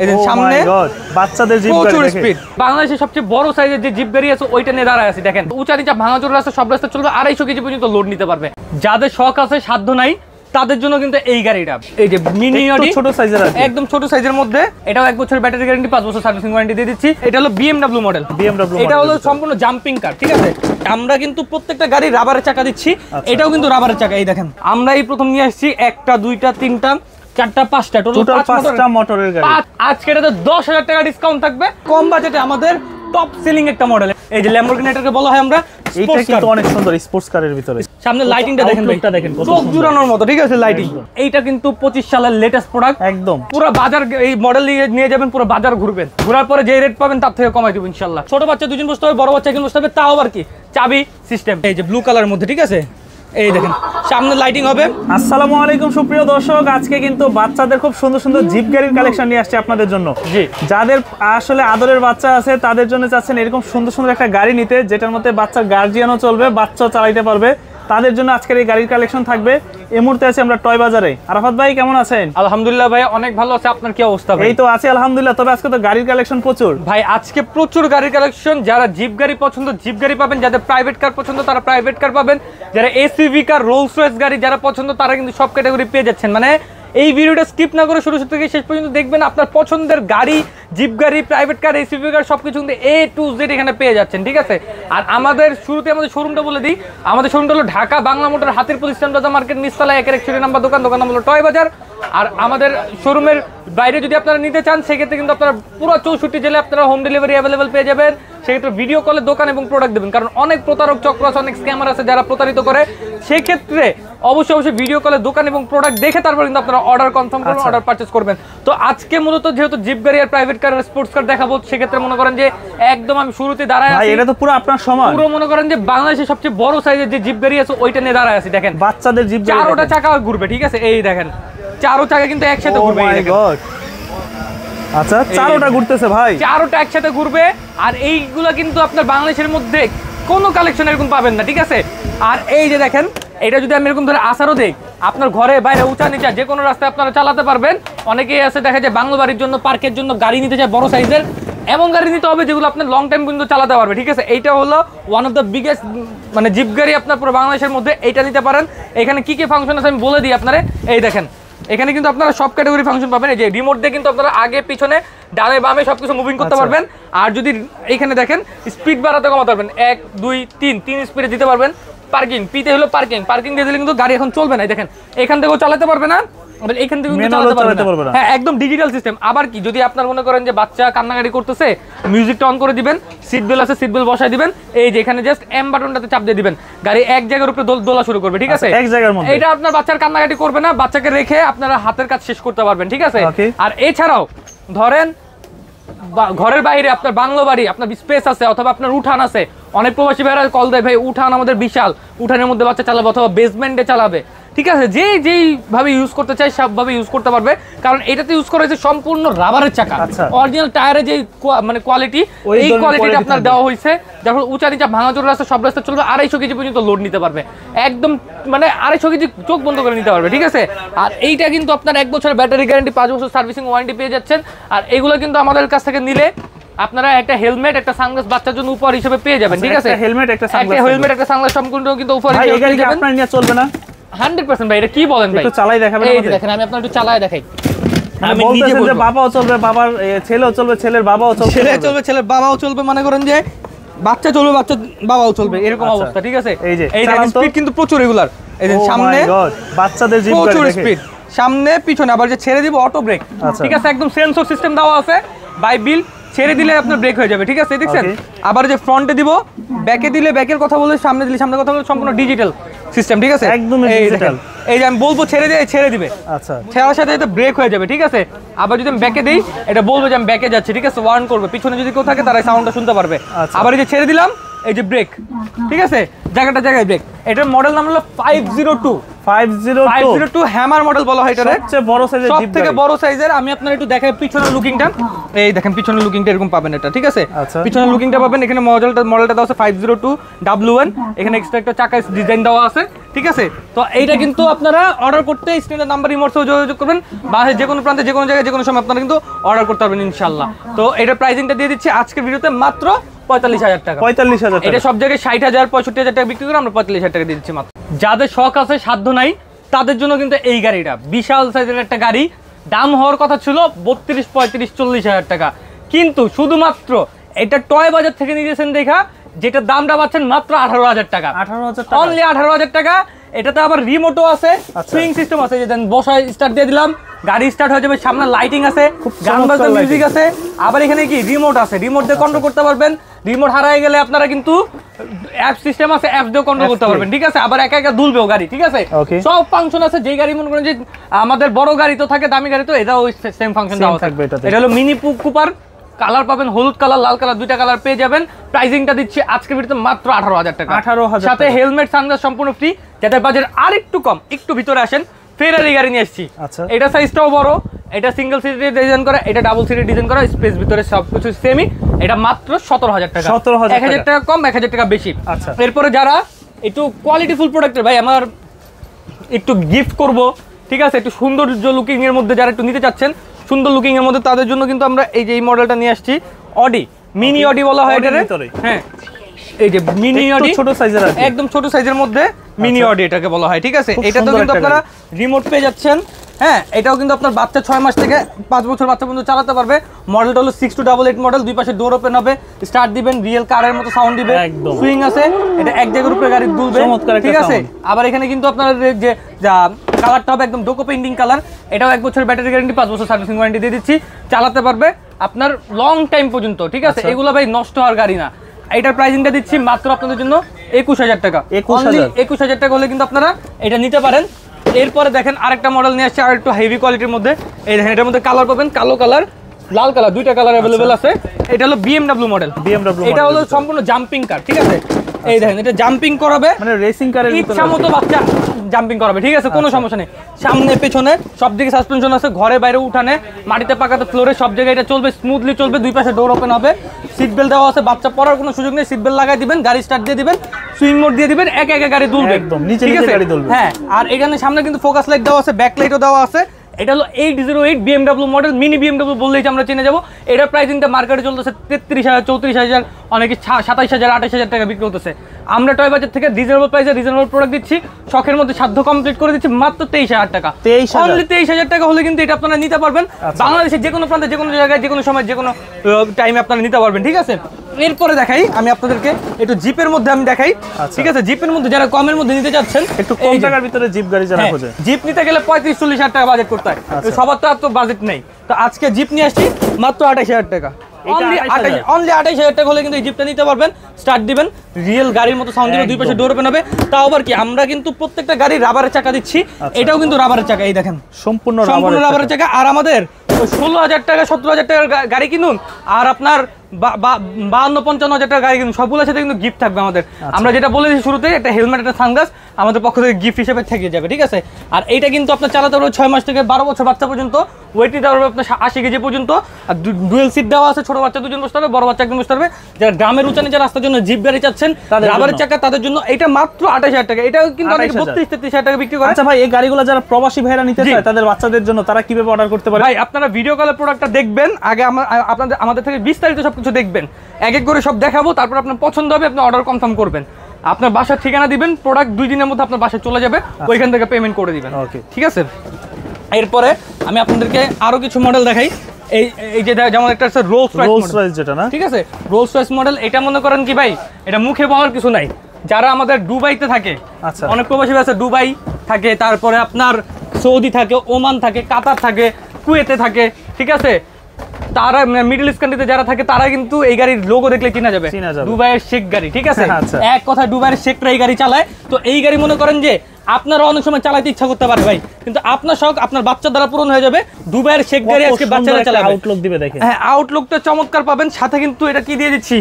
এই যে সামনে বাচ্চাদের জিপ গাড়ি প্রচুর স্পিড। বাংলাদেশের সবচেয়ে বড় সাইজের যে জিপ গাড়ি আছে ওইটা নিয়ে দাঁড়ায় আছে। দেখেন উঁচা নিচা ভাঙাচোরা রাস্তা, সব রাস্তা চলবে, 250 কেজি পর্যন্ত লোড নিতে পারবে। যাদের শখ আছে সাধ্য নাই তাদের জন্য কিন্তু এই গাড়িটা, এই যে মিনি অডি ছোট সাইজের আছে, একদম ছোট সাইজের মধ্যে। এটাও 1 বছর ব্যাটারি গ্যারান্টি, 5 বছর সার্ভিসিং ওয়ারেন্টি দিয়ে দিচ্ছি। এটা হলো BMW মডেল। এটা হলো সম্পূর্ণ জাম্পিং কার, ঠিক আছে। আমরা কিন্তু প্রত্যেকটা গাড়ি রাবারের চাকা দিচ্ছি, এটাও কিন্তু রাবারের চাকা। এই দেখেন আমরা এই প্রথম নিয়ে আসছি 1টা 2টা 3টা 4টা 5টা টোটাল 5টা মোটরের গাড়ি। আজকে এটাতে 10,000 টাকা ডিসকাউন্ট থাকবে কম বাজেটে। আমাদের টপ সেলিং একটা মডেল, এই যে ল্যাম্বরগিনি এটাকে বলা হয় আমরা। এটা কিন্তু অনেক সুন্দর স্পোর্টস কারের ভিতরে। সামনে লাইটিংটা দেখেন, লাইটটা দেখেন চোখ জুড়ানোর মতো, ঠিক আছে লাইটিং। এইটা কিন্তু 25 সালের লেটেস্ট প্রোডাক্ট একদম। পুরো বাজার এই মডেল নিয়ে যাবেন, পুরো বাজার ঘুরবেন, ঘোরার পরে যে রেট পাবেন তার থেকে কমাই দেব ইনশাআল্লাহ। ছোট বাচ্চা 2 জন বসতে হবে, বড় বাচ্চা 1 জন বসতে হবে, তাও আবার কি চাবি সিস্টেম। এই যে ব্লু কালারের মধ্যে, ঠিক আছে। এই দেখেন সামনে লাইটিং হবে। আসসালামু আলাইকুম সুপ্রিয় দর্শক, আজকে কিন্তু বাচ্চাদের খুব সুন্দর সুন্দর জিপ গাড়ির কালেকশন নিয়ে আসছে আপনাদের জন্য। জি, যাদের আসলে আদরের বাচ্চা আছে তাদের জন্য চাচ্ছেন এরকম সুন্দর সুন্দর একটা গাড়ি নিতে, যেটার মধ্যে বাচ্চার গার্জিয়ানও চলবে, বাচ্চাও চালাইতে পারবে, তাদের জন্য আজকের এই গাড়ির কালেকশন থাকবে। এই মুহূর্তে আছে আমরা টয় বাজারে। আরাফাত ভাই কেমন আছেন? আলহামদুলিল্লাহ ভাই অনেক ভালো আছে, আপনার কি অবস্থা ভাই? এই তো আছি আলহামদুলিল্লাহ। তবে আজকে তো গাড়ির কালেকশন প্রচুর ভাই, আজকে প্রচুর গাড়ির কালেকশন। যারা জিপ গাড়ি পছন্দ জিপ গাড়ি পাবেন, যাদের প্রাইভেট কার পছন্দ তারা প্রাইভেট কার পাবেন, যারা এসইভি কার রোলস রয়েস গাড়ি যারা পছন্দ তারা কিন্তু সব ক্যাটাগরি পেয়ে যাচ্ছেন। মানে এই ভিডিওটা স্কিপ না করে শুরু থেকে শেষ পর্যন্ত দেখবেন, আপনার পছন্দের গাড়ি, জিপ গাড়ি, প্রাইভেট কার, এসইভি কার সবকিছু কিন্তু A to Z এখানে পেয়ে যাচ্ছেন, ঠিক আছে। আর আমাদের শুরুতে আমাদের শোরুমটা বলে দিই। আমাদের শোরুমটা হলো ঢাকা বাংলা মোটর হাতির প্রতিষ্ঠান প্লাজা মার্কেট, নিচতলা 161 নম্বর দোকান নাম হলো টয় বাজার। আর আমাদের শোরুমের বাইরে যদি আপনারা নিতে চান সেক্ষেত্রে কিন্তু আপনারা পুরো 64 জেলায় আপনারা হোম ডেলিভারি অ্যাভেলেবেল পেয়ে যাবেন। সেক্ষেত্রে ভিডিও কলে দোকান এবং প্রোডাক্ট দেবেন, কারণ অনেক প্রতারক চক্র আছে, অনেক স্ক্যামার আছে যারা প্রতারিত করে। সেক্ষেত্রে অবশ্যই ভিডিও কলে দোকান এবং প্রোডাক্ট দেখে তারপর কিন্তু আপনারা অর্ডার কনফার্ম করবেন, অর্ডার পারচেজ করবেন। তো আজকে মূলত যেহেতু জিপ গাড়ি আর প্রাইভেট কার স্পোর্টস কার দেখাবো, সেক্ষেত্রে মনে করেন যে একদম আমি শুরুতে দাঁড়ায় আছি। এটা তো পুরো আপনার সমান, পুরো মনে করেন যে বাংলাদেশের সবচেয়ে বড় সাইজের যে জিপ গাড়ি আছে ওইটা নিয়ে দাঁড়ায় আছি। দেখেন বাচ্চাদের জিপ গাড়ি 4টা চাকা ঘুরবে, ঠিক আছে। এই দেখেন 4টা চাকা কিন্তু একসাথে ঘুরবে। আচ্ছা 4টা ঘুরতেছে ভাই, 4টা একসাথে ঘুরবে। আর এইগুলা কিন্তু আপনার বাংলাদেশের মধ্যে কোনো কালেকশন এরকম পাবেন না, ঠিক আছে। আর এই যে দেখেন এটা যদি আমি এরকম ধরে আসারও দেই, আপনার ঘরে বাইরে উঁচা নিচা যে কোনো রাস্তায় আপনারা চালাতে পারবেন। অনেকেই আছে দেখা যায় বাংলো বাড়ির জন্য, পার্কের জন্য গাড়ি নিতে চায় বড় সাইজের, এমন গাড়ি নিতে হবে যেগুলো আপনার লং টাইম পর্যন্ত চালাতে পারবে, ঠিক আছে। এইটা হলো ওয়ান অফ দ্য বিগেস্ট মানে জিপ গাড়ি আপনার পুরো বাংলাদেশের মধ্যে। এইটা নিতে পারেন। এখানে কি কি ফাংশন আছে আমি বলে দিই আপনারা। এই দেখেন এখানে কিন্তু আপনারা সব ক্যাটাগরি ফাংশন পাবেন। এই যে রিমোট দিয়ে কিন্তু আপনারা আগে পিছনে ডানে বামে সবকিছু মুভিং করতে পারবেন। আর যদি এখানে দেখেন স্পিড বাড়াতে কমাতে পারবেন, 1 2 3 স্পিডে দিতে পারবেন। পার্কিং পিতে হলো পার্কিং দিয়ে দিলে কিন্তু গাড়ি এখন চলবে না। দেখেন এখান থেকেও চালাতে পারবে না, এখান থেকে চালাতে পারবে না। হ্যাঁ একদম ডিজিটাল সিস্টেম। আবার কি যদি আপনার মনে করেন যে বাচ্চা কান্নাকাটি করতেছে, মিউজিকটা অন করে দিবেন, সিট বেল্ট আছে সিট বেল্ট বসায় দিবেন। এই যে এখানে জাস্ট এম বাটনটাতে চাপ দিয়ে দিবেন, গাড়ি এক জায়গার উপরে দোলা শুরু করবে, ঠিক আছে। এক জায়গার মধ্যে এটা আপনার বাচ্চার কান্নাকাটি করবে না, বাচ্চাকে রেখে আপনারা হাতের কাজ শেষ করতে পারবেন, ঠিক আছে। আর এছাড়াও ধরেন ঘরের বাইরে আপনার বাংলো বাড়ি, আপনার স্পেস আছে অথবা আপনার উঠান আছে। অনেক প্রবাসী ভাইরা কল দেয়, ভাই উঠান আমাদের বিশাল, উঠানের মধ্যে বাচ্চা চালাবে অথবা বেসমেন্টে চালাবে, ঠিক আছে। যেইভাবে ইউজ করতে চাই সবভাবে ইউজ করতে পারবে, কারণ এটাতে ইউজ করা হয়েছে সম্পূর্ণ রাবারের চাকা। অরিজিনাল টায়ারে যে মানে কোয়ালিটি, এই কোয়ালিটিটা আপনার দেওয়া হয়েছে। যখন উঁচা নিচা ভাঙাচোরা রাস্তা সব রাস্তা চলবে, 250 কেজি পর্যন্ত লোড নিতে পারবে, একদম মানে 250 কেজি চোখ বন্ধ করে নিতে পারবে, ঠিক আছে। আর এইটা কিন্তু আপনার 1 বছরের ব্যাটারি গ্যারান্টি, 5 বছর সার্ভিসিং ওয়ারেন্টি পেয়ে যাচ্ছেন। আর এগুলো কিন্তু আমাদের কাছ থেকে নিলে আপনারা একটা হেলমেট একটা সানগ্লাস বাচ্চার জন্য উপহার হিসেবে পেয়ে যাবেন, ঠিক আছে। হেলমেট একটা সানগ্লাস সম্পূর্ণ কিন্তু উপহার হিসেবে পেয়ে যাবেন। আপনার নিয়ে চলবে না 100% ভাই। এটা কি বলেন ভাই? একটু চালাই দেখাবেন আমাদের? এই দেখেন আমি আপনাদের একটু চালায় দেখাই। আমি নিজে বলবো যে বাবাও চলবে, বাবার ছেলেও চলবে, ছেলের বাবাও চলবে, ছেলের বাবাও চলবে। মনে করেন যে বাচ্চা চলবে, বাচ্চা বাবাও চলবে, এরকম অবস্থা, ঠিক আছে। এই যে স্পিড কিন্তু প্রচুর রেগুলার। এই যে সামনে বাচ্চাদের জিপ গাড়ি প্রচুর স্পিড, সামনে পিছনে আবার যে ছেড়ে দিব অটো ব্রেক, ঠিক আছে। একদম সেন্সর সিস্টেম দেওয়া আছে, বাই বিল ছেড়ে দিলে আপনার ব্রেক হয়ে যাবে, ঠিক আছে। দেখছেন আবার যে ফ্রন্টে দিব, ব্যাকে দিলে ব্যাকের কথা বলে, সামনে দিলে সামনের কথা বলে, সম্পূর্ণ ডিজিটাল সিস্টেম, ঠিক আছে। একদম ডিজিটাল। এই যে আমি বলবো ছেড়ে দিয়ে ছেড়ে দিবে, আচ্ছা ছেড়ার সাথে সাথে ব্রেক হয়ে যাবে, ঠিক আছে। আবার যদি আমি ব্যাকে দিই, এটা বলবো যে আমি ব্যাকে যাচ্ছি, ঠিক আছে। ওয়ার্ন করবে, পিছনে যদি কেউ থাকে তারা সাউন্ডটা শুনতে পারবে। আবার এই যে ছেড়ে দিলাম, এই যে ব্রেক, ঠিক আছে, জায়গায় ব্রেক। এটার মডেল নাম হলো 502 502 হ্যামার মডেল বলা হয় এটারে, সবচেয়ে বড় সাইজের জিপ, সবথেকে বড় সাইজের। আমি আপনার একটু দেখাই পিছনের লুকিংটা, এই দেখেন পিছনের লুকিংটা এরকম পাবেন এটা, ঠিক আছে? আচ্ছা। পিছনের লুকিংটা পাবেন, এখানে মডেলটা দেওয়া আছে 502W1, এখানে এক্সট্রা একটা চাকা ডিজাইন দেওয়া আছে, ঠিক আছে? তো এইটা কিন্তু আপনারা অর্ডার করতে স্ক্রিনের নাম্বার ইমোর্সে যোগাযোগ করবেন, বা যে কোনো প্রান্তে যে কোনো জায়গায় যে কোনো সময় আপনারা কিন্তু অর্ডার করতে পারবেন ইনশাআল্লাহ। তো এটার প্রাইসিংটা দিয়ে দিচ্ছি আজকের ভিডিওতে মাত্র 45,000 টাকা। 45,000 টাকা। এটা সব জায়গায় 60,000 65,000 টাকা বিক্রি করে আমরা 45,000 টাকা দিয়ে দিচ্ছি মাত্র। যাদের শখ আছে সাধ্য নাই তাদের জন্য কিন্তু এই গাড়িটা বিশাল সাইজের একটা গাড়ি, দাম হওয়ার কথা ছিল 32, 35, 40,000 টাকা, কিন্তু শুধুমাত্র এটা টয় বাজার থেকে নিয়েছেন দেখা যেটা দামটা পাচ্ছেন মাত্র 18,000 টাকা। 18,000 টাকা, অনলি 18,000 টাকা। এটাতে আবার রিমোটও আছে, সুইং সিস্টেম আছে, যে বসায় স্টার্ট দিয়ে দিলাম গাড়ি স্টার্ট হয়ে যাবে, সামনে লাইটিং আছে, গান বাজনা মিউজিক আছে, আবার এখানে কি রিমোট আছে, রিমোট দিয়ে কন্ট্রোল করতে পারবেন। রিমোট হারায় গেলে আপনারা কিন্তু অ্যাপ সিস্টেম আছে, অ্যাপ দিয়ে কন্ট্রোল করতে পারবেন, ঠিক আছে? আবার একা একা দুলবেও গাড়ি, ঠিক আছে? সব ফাংশন আছে। যেই গাড়ি মনে করেন যে আমাদের বড় গাড়ি তো থাকে, দামি গাড়ি তো এটাও সেম ফাংশন দেওয়া থাকবে। এটা হলো মিনি কুপার, কালার পাবেন হলুদ কালার, লাল কালার, দুইটা কালার পেয়ে যাবেন। প্রাইসিংটা দিচ্ছি আজকের ভিডিওতে মাত্র 18,000 টাকা। 18,000 সাথে হেলমেট সানগ্লাস সম্পূর্ণ ফ্রি। যাদের বাজেট আর একটু কম, একটু ভিতরে আসেন, ফেরারি গাড়ি নিয়ে আসছি। আচ্ছা, এটা সাইজটাও বড়, এটা সিঙ্গেল সিটের ডিজাইন করা, এটা ডাবল সিটের ডিজাইন করা, স্পেস ভিতরে সবকিছু সেমই। এটা মাত্র 17,000 টাকা। 1,000 টাকা কম, 1,000 টাকা বেশি। আচ্ছা, এরপরে যারা একটু কোয়ালিটিফুল প্রোডাক্টের ভাই আমার একটু গিফট করব, ঠিক আছে, একটু সৌন্দর্য লুকিং এর মধ্যে যারা একটু নিতে চাচ্ছেন সুন্দর লুকিং এর মধ্যে, তাদের জন্য কিন্তু আমরা এই যে এই মডেলটা নিয়ে আসছি, অডি মিনি অডি বলা হয় এটারে। হ্যাঁ, এই যে মিনি অডি, ছোট সাইজের, একদম ছোট সাইজের মধ্যে মিনি অডি এটাকে বলা হয়, ঠিক আছে? এটাতেও কিন্তু আপনারা রিমোট পেয়ে যাচ্ছেন। হ্যাঁ, এটাও কিন্তু আপনার বাচ্চা 6 মাস থেকে 5 বছর বাচ্চা পর্যন্ত চালাতে পারবে। মডেলটা হলো 6288 মডেল, দুই পাশে ডোর ওপেন হবে, স্টার্ট দিবেন রিয়েল কারের মতো সাউন্ড দিবে, সুইং আছে, এটা এক জায়গার উপরে গাড়ি দুলবে, ঠিক আছে? আবার এখানে কিন্তু আপনার যে কালারটা হবে একদম ডোকো পেইন্টিং কালার। এটাও 1 বছর ব্যাটারি গ্যারান্টি, 5 বছর সার্ভিসিং ওয়ারেন্টি দিয়ে দিচ্ছি, চালাতে পারবে আপনার লং টাইম পর্যন্ত, ঠিক আছে? এগুলো ভাই নষ্ট হওয়ার গাড়ি না। এটার প্রাইসিংটা দিচ্ছি মাত্র আপনাদের জন্য 21,000 টাকা। 21,000 টাকা হলে কিন্তু আপনারা এটা নিতে পারেন। এরপরে দেখেন আরেকটা মডেল নিয়ে আসছে, আর একটু হেভি কোয়ালিটির মধ্যে। এই দেখেন এটার মধ্যে কালার পাবেন, কালো কালার, লাল কালার, দুইটা কালার অ্যাভেলেবেল আছে। এটা হলো BMW মডেল, এটা হলো সম্পূর্ণ জাম্পিং কার, ঠিক আছে? এই দেখেন এটা জাম্পিং করাবে, মানে রেসিং কারের ইচ্ছা মতো বাচ্চা জাম্পিং করাবে, ঠিক আছে? কোনো সমস্যা নেই। সামনে পেছনে সব দিকে সাসপেনশন আছে, ঘরে বাইরে উঠানে, মাটিতে পাকাতে, ফ্লোরে সব জায়গায় এটা চলবে, স্মুথলি চলবে। দুই পাশে ডোর ওপেন হবে, সিট বেল্ট দেওয়া আছে, বাচ্চা পড়ার কোনো সুযোগ নেই। সিট বেল্ট লাগাই দিবেন, গাড়ি স্টার্ট দিয়ে দিবেন, সুইং মোড দিয়ে দিবেন, একা একা গাড়ি দুলবে একদম, ঠিক আছে? হ্যাঁ, আর এখানে সামনে কিন্তু ফোকাস লাইট দেওয়া আছে, ব্যাক লাইটও দেওয়া আছে। এটা হলো 808 BMW মডেল, মিনি BMW বললেই আমরা চিনে যাবো। এটার প্রাইসিংটা মার্কেটে চলতেছে 33,000, 34,000, অনেকে 27,000, 28,000 টাকা বিক্রি করতেছে। আমরা টয় বাজার থেকে রিজনেবল প্রাইসে রিজনেবল প্রোডাক্ট দিচ্ছি, শখের মধ্যে সাধ্য কমপ্লিট করে দিচ্ছি মাত্র 23,000 টাকা। অনলি 23,000 টাকা হলে কিন্তু এটা আপনারা নিতে পারবেন। বাংলাদেশের যে কোনো প্রান্তে, যে কোনো জায়গায়, যে কোনো সময়, যে কোনো টাইমে আপনারা নিতে পারবেন, ঠিক আছে? এরপরে দেখাই আমি আপনাদেরকে একটু জিপের মধ্যে আমি দেখাই, ঠিক আছে? জিপের মধ্যে যারা কমের মধ্যে নিতে চাচ্ছেন, একটু কম টাকার ভিতরে জিপ গাড়ি যারা খোঁজে, জিপ নিতে গেলে 35-40,000 টাকা বাজেট করতে হয়, সবার তো এত বাজেট নেই। তো আজকে জিপ নিয়ে আসছি মাত্র 28,000 টাকা। অনলি 28,000 টাকা হলে কিন্তু এই জিপটা নিতে পারবেন। স্টার্ট দিবেন, রিয়েল গাড়ির মতো সাউন্ড দিবে, দুই পাশে ডোর ওপেন হবে। তাও আবার কি, আমরা কিন্তু প্রত্যেকটা গাড়ি রাবারের চাকা দিচ্ছি, এটাও কিন্তু রাবারের চাকা। এই দেখেন সম্পূর্ণ রাবারের চাকা। আর আমাদের 16,000 টাকা 17,000 টাকার গাড়ি কিনুন, আর আপনার 52-55,000 টাকার গাড়ি কিনুন, সবগুলোর সাথে কিন্তু গিফট থাকবে আমাদের। আমরা যেটা বলে দিচ্ছি শুরুতে, একটা হেলমেট, একটা সানগ্লাস আমাদের পক্ষ থেকে গিফট হিসেবে থেকে যাবে, ঠিক আছে? আর এইটা কিন্তু আপনার চালাতে পারবে 6 মাস থেকে 12 বছর বাচ্চা পর্যন্ত, ওয়েট নিতে পারবে আপনার 80 কেজি পর্যন্ত। আর ডুয়েল সিট দেওয়া আছে, ছোট বাচ্চা 2জন বসতে পারবে, বড় বাচ্চা 1জন বসতে পারবে। যারা গ্রামের উঁচা নিচে রাস্তার জন্য জিপ গাড়ি চাচ্ছেন, রাবারের চাকা, তাদের জন্য এটা মাত্র 28,000 টাকা। এটাও কিন্তু অনেক 32-33,000 টাকা বিক্রি করে। আচ্ছা ভাই, এই গাড়িগুলো যারা প্রবাসী ভাইরা নিতে চায় তাদের বাচ্চাদের জন্য, তারা কিভাবে অর্ডার করতে পারে? ভাই আপনারা ভিডিও কলে প্রোডাক্টটা দেখবেন, আগে আমাদের থেকে বিস্তারিত সবকিছু দেখবেন, এক এক করে সব দেখাবো, তারপর আপনার পছন্দ হবে আপনি অর্ডার কনফার্ম করবেন। আপনার বাসার ঠিকানা দিবেন, প্রোডাক্ট 2 দিনের মধ্যে আপনার বাসায় চলে যাবে, ওইখান থেকে পেমেন্ট করে দিবেন, ঠিক আছে? এরপরে আমি আপনাদেরকে আরো কিছু মডেল দেখাই। এই যে যেমন একটা আছে রোলস রয়েস, যেটা না, ঠিক আছে? Rolls Royce model. এটা মনে করেন কি ভাই, এটা মুখে বলার কিছু নাই। যারা আমাদের দুবাইতে থাকে, অনেক প্রবাসী আছে, দুবাই থাকে, তারপরে আপনার সৌদি থাকে, ওমান থাকে, কাতার থাকে, কুয়েতে থাকে, ঠিক আছে? তারা মিডল ইস্ট কান্ট্রিতে যারা থাকে তারা কিন্তু এই গাড়ির লোগো দেখলে চেনা যাবে, দুবাইয়ের শেখ গাড়ি, ঠিক আছে? এক কথা দুবাইয়ের শেখরা এই গাড়ি চালায়। তো এই গাড়ি মনে করেন যে আপনারা অনেক সময় চালাতে ইচ্ছা করতে পারে ভাই, কিন্তু আপনার শখ আপনার বাচ্চা দ্বারা পূরণ হয়ে যাবে। দুবাইয়ের শেখ গাড়ি আজকে বাচ্চারা চালাবে, আউটলুক দিবে, দেখেন। হ্যাঁ, আউটলুকটা চমৎকার পাবেন। সাথে কিন্তু এটা কি দিয়ে দিচ্ছি,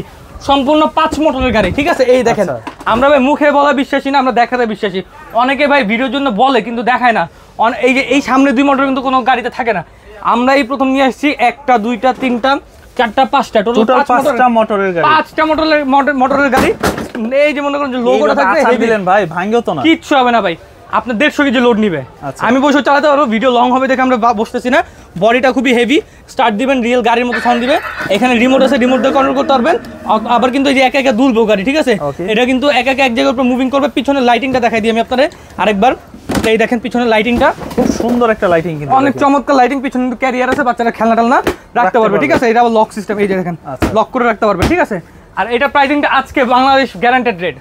সম্পূর্ণ 5 মোটরের গাড়ি, ঠিক আছে? এই দেখেন, আমরা ভাই মুখে বলা বিশ্বাসী না, আমরা দেখাতে বিশ্বাসী। অনেকে ভাই ভিডিওর জন্য বলে কিন্তু দেখায় না। এই যে এই সামনে 2 মোটর কিন্তু কোনো গাড়িতে থাকে না। আমরা এই প্রথম নিয়ে আসছি 1টা 2টা 3টা 4টা 5টা, টোটাল 5টা মোটরের গাড়ি। 5টা মোটরের গাড়ি। এই যে মনে করেন যে লোগোটা থাকবে, এই দিলেন ভাই, ভাঙিও তো না, কিচ্ছু হবে না ভাই। আপনার 150 কেজি লোড নিবে। আমি বসে চালাতে পারবো, ভিডিও লং হবে দেখে আমরা বসতেছি না। বডিটা খুবই হেভি, স্টার্ট দিবেন রিয়েল গাড়ির মতো সাউন্ড দিবে। এখানে রিমোট আছে, রিমোট দিয়ে কন্ট্রোল করতে পারবেন। আবার কিন্তু এই যে একা একা দুলবো গাড়ি, ঠিক আছে? এটা কিন্তু একা একা এক জায়গার উপর মুভিং করবে। পিছনের লাইটিংটা দেখাই দিই আমি আপনাদের আরেকবার। এই দেখেন পিছনের লাইটিংটা, খুব সুন্দর একটা লাইটিং, কিন্তু অনেক চমৎকার লাইটিং। পিছনে কিন্তু ক্যারিয়ার আছে, বাচ্চারা খেলনা টেলনা রাখতে পারবে, ঠিক আছে? এটা আবার লক সিস্টেম, এই যে দেখেন লক করে রাখতে পারবে, ঠিক আছে? আর এটা প্রাইসিংটা আজকে Bangladesh guaranteed rate,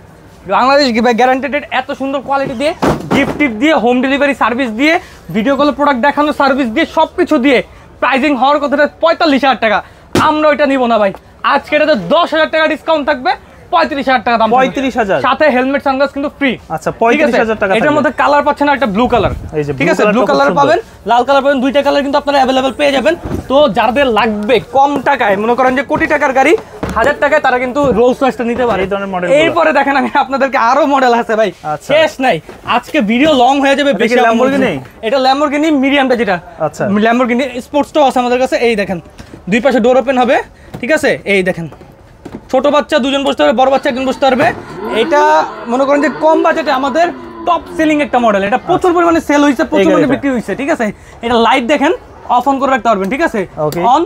Bangladesh guaranteed rate. এত সুন্দর কোয়ালিটি দিয়ে, গিফট টিপ দিয়ে, হোম ডেলিভারি সার্ভিস দিয়ে, ভিডিও কলে প্রোডাক্ট দেখানো সার্ভিস দিয়ে, সব কিছু দিয়ে প্রাইসিং হওয়ার কথাটা 45,000 টাকা। আমরা ওইটা নিব না ভাই। আজকে এটাতে 10,000 টাকা ডিসকাউন্ট থাকবে, 35,000 টাকা দাম। 35,000, সাথে হেলমেট সানগ্লাস কিন্তু ফ্রি। আচ্ছা, 35,000 টাকা। এটার মধ্যে কালার পাচ্ছেন, একটা ব্লু কালার, ঠিক আছে? ব্লু কালার পাবেন, লাল কালার পাবেন, 2টা কালার কিন্তু আপনারা অ্যাভেলেবেল পেয়ে যাবেন। তো যাদের লাগবে কম টাকায়, মনে করেন যে কোটি টাকার গাড়ি 1000 টাকায়, তারা কিন্তু রোলস রয়েসটা নিতে পারে। এরপরে দেখেন আমি আপনাদেরকে আরো মডেল আছে ভাই, শেষ নাই। আজকে ভিডিও লং হয়ে যাবে বেশি। ল্যাম্বরগিনি, এটা ল্যাম্বরগিনি মিডিয়ামটা যেটা, আচ্ছা ল্যাম্বরগিনি স্পোর্টসটাও আছে আমাদের কাছে। এই দেখেন দুই পাশে ডোর ওপেন হবে, ঠিক আছে? এই দেখেন ছোট বাচ্চা 2জন বসতে পারবে, বড় বাচ্চা 1জন বসতে পারবে। এটা মনে করেন যে কম বাজেটে আমাদের টপ সেলিং একটা মডেল। এটা প্রচুর পরিমাণে সেল হয়েছে, প্রচুর পরিমাণে বিক্রি হয়েছে, ঠিক আছে? এটা লাইট দেখেন অফ অন করে রাখতে পারবেন, ঠিক আছে? অন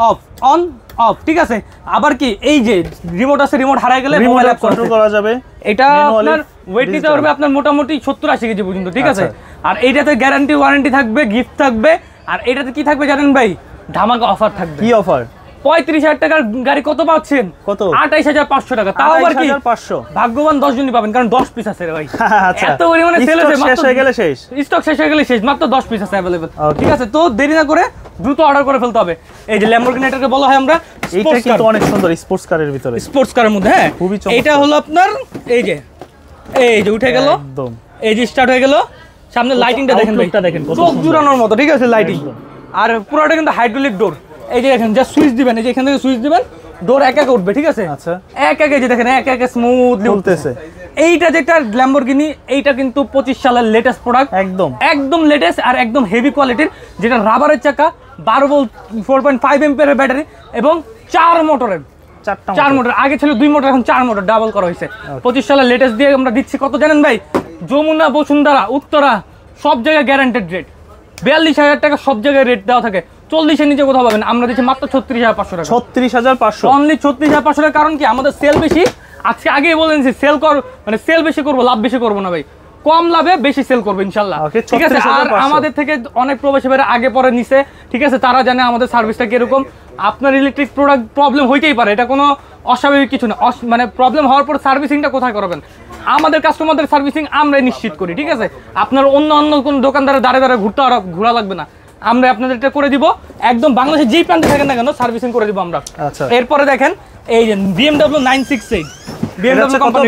অফ অন অফ, ঠিক আছে? আবার কি এই যে রিমোট আছে, রিমোট হারায় গেলে মোবাইল অ্যাপ কন্ট্রোল করা যাবে। এটা আপনার ওয়েট নিতে পারবে আপনার মোটামুটি 70-80 কেজি পর্যন্ত, ঠিক আছে? আর এইটাতে গ্যারান্টি ওয়ারেন্টি থাকবে, গিফট থাকবে। আর এটাতে কি থাকবে জানেন ভাই? ধামাকা অফার থাকবে। কি অফার? 35,000 টাকার গাড়ি কত পাচ্ছেন? কত? 28,500 টাকা। তাও আবার কি 500, ভাগ্যবান 10 জনই পাবেন, কারণ 10 পিস আছে রে ভাই। আচ্ছা, এত পরিমাণে সেল হয়েছে, শেষ হয়ে গেলে শেষ, স্টক শেষ হয়ে গেলে শেষ, মাত্র 10 পিস আছে अवेलेबल, ঠিক আছে? তো দেরি না করে দ্রুত অর্ডার করে ফেলতে হবে। এই যে ল্যাম্বরগিনি এটাকে বলা হয় আমরা, এটা কিন্তু অনেক সুন্দর স্পোর্টস কারের ভিতরে, স্পোর্টস কারের মধ্যে। হ্যাঁ, এটা হলো আপনার এই যে উঠে গেল, একদম এই যে স্টার্ট হয়ে গেল। সামনে লাইটিংটা দেখেন ভাই, চোখ জুড়ানোর মতো, ঠিক আছে? লাইটিং। আর পুরোটা কিন্তু হাইড্রোলিক ডোর। এই যে দেখেন, যা সুইচ দিবেন, এই যে এখান থেকে সুইচ দিবেন, ডোর এক এক উঠবে, ঠিক আছে? আচ্ছা, এক এক, এই যে দেখেন এক এক স্মুথলি উঠতেছে। এইটা যেটা ল্যাম্বরগিনি, এইটা কিন্তু 25 সালের লেটেস্ট প্রোডাক্ট, একদম লেটেস্ট আর একদম হেভি কোয়ালিটির, যেটা রাবারের চাকা, 12 ভোল্ট 4.5 এম্পিয়ারের ব্যাটারি এবং 4 মোটরের, 4 মোটর। আগে ছিল 2 মোটর, এখন 4 মোটর ডাবল করা হয়েছে। 25 সালের লেটেস্ট দিয়ে আমরা দিচ্ছি কত জানেন ভাই? যমুনা, বসুন্ধরা, উত্তরা সব জায়গায় গ্যারান্টেড রেট, 42,000 টাকা সব জায়গায় রেট দেওয়া থাকে। 40-এর নিচে কোথাও পাবেন। আমরা দিচ্ছি মাত্র 36,500 টাকা। 36,500, অনলি 36,500 টাকা। কারণ কি আমাদের সেল বেশি। আজকে আগেই বলেন যে সেল কর, মানে সেল বেশি করবো, লাভ বেশি করবো না ভাই। কম লাভে বেশি সেল করবো ইনশাল্লাহ, ঠিক আছে? আর আমাদের থেকে অনেক প্রবাসী ভাইরা আগে পরে নিছে, ঠিক আছে? তারা জানে আমাদের সার্ভিসটা কিরকম। আপনার ইলেকট্রিক প্রোডাক্ট প্রবলেম হইতেই পারে, এটা কোনো অস্বাভাবিক কিছু না। মানে প্রবলেম হওয়ার পর সার্ভিসিংটা কোথায় করবেন? আমাদের কাস্টমারদের সার্ভিসিং আমরাই নিশ্চিত করি, ঠিক আছে? আপনার অন্য কোনো দোকানদারে দাঁড়ে ঘোরা লাগবে না, আমরা আপনাদের এটা করে দিব। একদম বাংলাদেশে যেই প্রান্তে থাকেন না কেন সার্ভিসিং করে দিব আমরা। এরপরে দেখেন এই যে BMW 968, BMW কোম্পানি,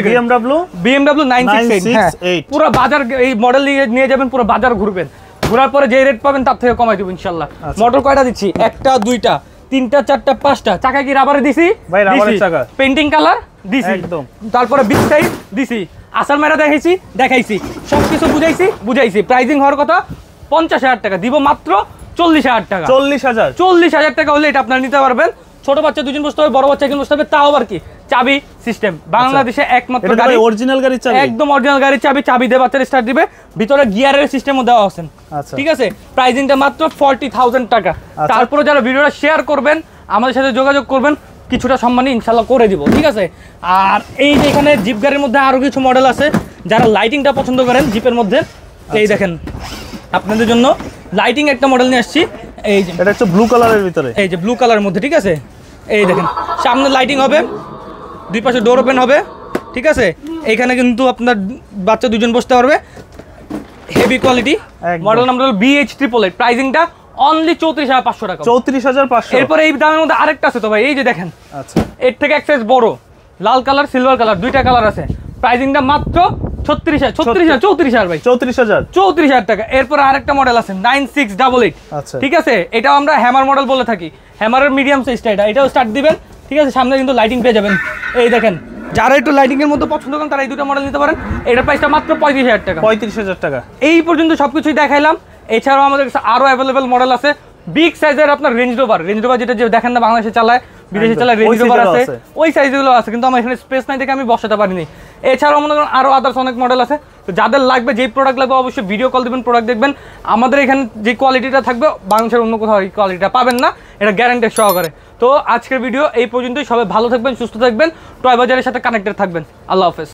BMW 968, পুরো বাজার এই মডেল নিয়ে যাবেন, পুরো বাজার ঘুরবেন, ঘোরার পরে যে রেট পাবেন তার থেকে কমাই দেব ইনশাআল্লাহ। মোটর কয়টা দিচ্ছি? 1টা 2টা 3টা 4টা 5টা। চাকা কি রাবারে দিছি ভাই? রাবারের চাকা, পেইন্টিং কালার দিছি একদম। তারপরে বিগ সাইজ দিছি, আসার মেরা দেখাইছি, সবকিছু বুঝাইছি। প্রাইসিং হওয়ার কথা 50,000 টাকা, দিব মাত্র 40,000 টাকা। 40,000 টাকা হলে এটা আপনারা নিতে পারবেন। ছোট বাচ্চা 2জন বসতে হবে, বড় বাচ্চা 1জন বসতে হবে। তাও আবার কি চাবি সিস্টেম, বাংলাদেশে একমাত্র গাড়ি, অরিজিনাল গাড়ির চাবি, একদম অরিজিনাল গাড়ির চাবি দিয়ে বাচ্চারা স্টার্ট দিবে। ভিতরে গিয়ারের সিস্টেমও দেওয়া আছে, ঠিক আছে? প্রাইসিংটা মাত্র 40,000 টাকা। তারপরে যারা ভিডিওটা শেয়ার করবেন, আমাদের সাথে যোগাযোগ করবেন, কিছুটা সম্মানী ইনশাল্লাহ করে দিব, ঠিক আছে? আর এই যে এখানে জিপ গাড়ির মধ্যে আরো কিছু মডেল আছে, যারা লাইটিংটা পছন্দ করেন জিপের মধ্যে, এই দেখেন আপনাদের জন্য লাইটিং একটা মডেল নিয়ে আসছি। এই যে এটা হচ্ছে ব্লু কালারের ভিতরে, এই যে ব্লু কালারের মধ্যে, ঠিক আছে? এই দেখেন সামনে লাইটিং হবে, দুই পাশে ডোর ওপেন হবে, ঠিক আছে? এইখানে কিন্তু আপনার বাচ্চা 2জন বসতে পারবে। হেভি কোয়ালিটি মডেল নাম্বার হলো BH888। প্রাইসিংটা অনলি 34,500 টাকা। 34,500। এরপরে এই দামের মধ্যে আরেকটা আছে তো ভাই, এই যে দেখেন, আচ্ছা, এর থেকে এক সাইজ বড়, লাল কালার সিলভার কালার, 2টা কালার আছে। প্রাইসিংটা মাত্র 34,000 ভাই, 34,000 টাকা। এরপর আরেকটা মডেল আছে 9688, ঠিক আছে? এটাও আমরা হ্যামার মডেল বলে থাকি, হ্যামারের মিডিয়াম সাইজটা। এটাও স্টার্ট দিবেন, ঠিক আছে, সামনে কিন্তু লাইটিং পেয়ে যাবেন। এই দেখেন, যারা একটু লাইটিং এর মধ্যে পছন্দ করেন তারা এই দুটো মডেল নিতে পারেন। এটার প্রাইসটা মাত্র 35,000 টাকা। 35,000 টাকা। এই পর্যন্ত সবকিছুই দেখাইলাম। এছাড়াও আমাদের কাছে আরো অ্যাভেলেবেল মডেল আছে। বিগ সাইজের আপনার রেঞ্জ রোভার যেটা যে দেখেন না বাংলাদেশে চালায়, বিদেশে চালায়, রেঞ্জ রোভার আছে, ওই সাইজগুলো আছে, কিন্তু আমার এখানে স্পেস নাই দেখে আমি বসাতে পারিনি। এছাড়াও মনে করেন আরো আদার্স অনেক মডেল আছে। তো যাদের লাগবে, যেই প্রোডাক্ট লাগবে অবশ্যই ভিডিও কল দিবেন, প্রোডাক্ট দেখবেন। আমাদের এখানে যে কোয়ালিটিটা থাকবে বাংলাদেশের অন্য কোথাও এই কোয়ালিটিটা পাবেন না, এটা গ্যারান্টি সহকারে। তো আজকের ভিডিও এই পর্যন্তই। সবাই ভালো থাকবেন, সুস্থ থাকবেন, টয় বাজারের সাথে কানেক্টেড থাকবেন। আল্লাহ হাফেজ।